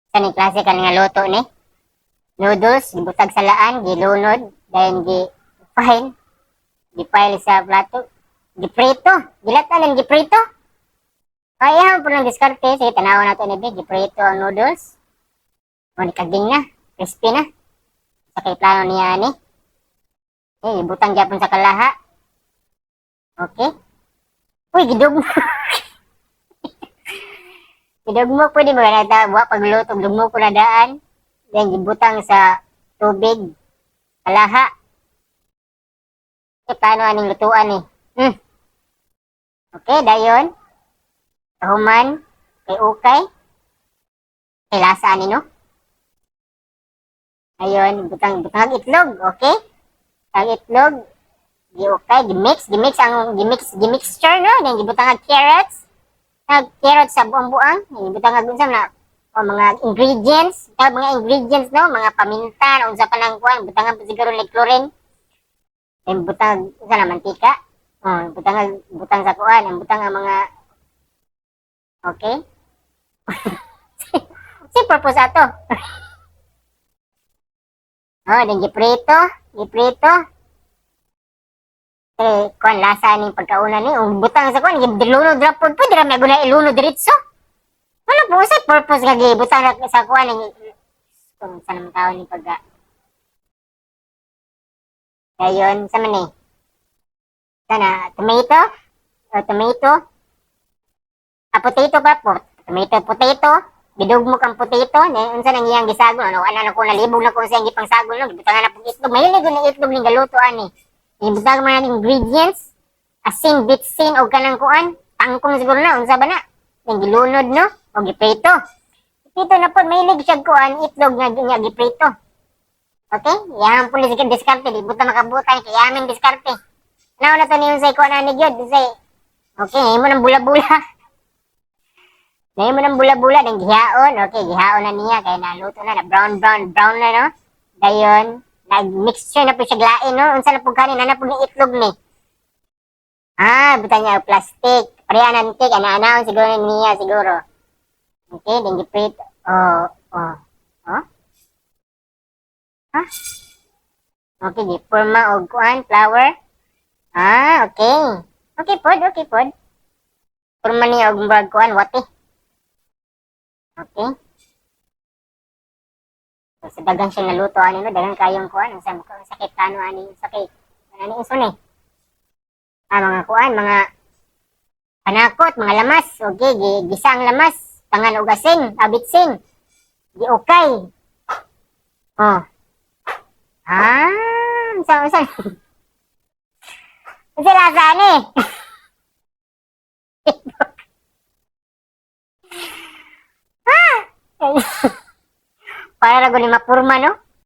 Sa ni klase ka nga luto ni. Noodles, gibutag sa laan, gilunod, then gi-file. Gi-file sa plato. Giprito. Gilatan ng giprito. Kaya po ng diskarte. Sige, tanawa nato ni Big. Giprito ang noodles. O, nikaging na. Crispy na. Sa kay plano niya ni. Eh, butang gyapon sa kalaha. Okay. Uy, gidugmo. Gidugmo pwede ba na buwa pagluto, gidugmo ko na daan. Then gibutang sa tubig. Kalaha. Okay, paano aning lutuan eh? Okay, dayon. Tahuman. Kay ukay. Kay lasa ani no? Ayun, butang itlog, okay? Ang itlog, okay, gimixture no, then gibutang ang carrots, sa buang-buang, gibutang ang unsa na o mga ingredients, no, mga paminta, unsa pa nang kuan, butang ang siguro ni chlorine. Then butang unsa na mantika. Oh, butang sa kuan, ang butang ang mga okay. Si purpose ato. Oh, then giprito. Eh, kuan lasa ni pagkauna ni, butang sa kuan, gilunod ra pod pwede ra may guna ilunod diretso. Wala po sa purpose nga gibutang sa kuan ni kung sa naman tao ni pagka. Dayon sa man ni. Sana tomato. Potato ba po? Potato. Bidugmo kang potato, unsa nang iyang gisagon, ano na ko nalibog na ko sa iyang gipang sagon, no, gibutangan na pug itlog. Mahilig na itlog ning galuto ani. Ibutang man ang ingredients, asin, bitsin o kanang kuan, tangkong siguro na, unsa ba na? Yung gilunod no, o giprito. Giprito na po, mahilig siya kuan, itlog nga giprito. Okay? Yaman po ni diskarte, di buta makabutan, kaya yamin diskarte. Now na to niyon sa kuan ani gyud, say. Okay, imo nang bula-bula. Imo nang bula-bula ng gihaon, okay, gihaon na niya kay naluto na brown na no. Dayon, nag-mixture na po siya glain, no? Unsa na po kanin, na po ni itlog ni. Buta niya plastic. Parehanan cake, ana-anaon siguro niya siguro. Okay, then giprito. Oh. Okay, gipurma og kuan, flour. Okay. Okay pod. Purma niya og murag kuan, wati. Okay. So, dagang siya naluto ani no, dagang kayong kuan, ang sakit ano ani, sakit. Ano iso ni? Mga kuan, mga panakot, mga lamas, okay, gisang lamas, tangan og asin, abitsin. Di okay. Oh. Unsa? Unsa lasa ni? Para ra gud ni mapurma no?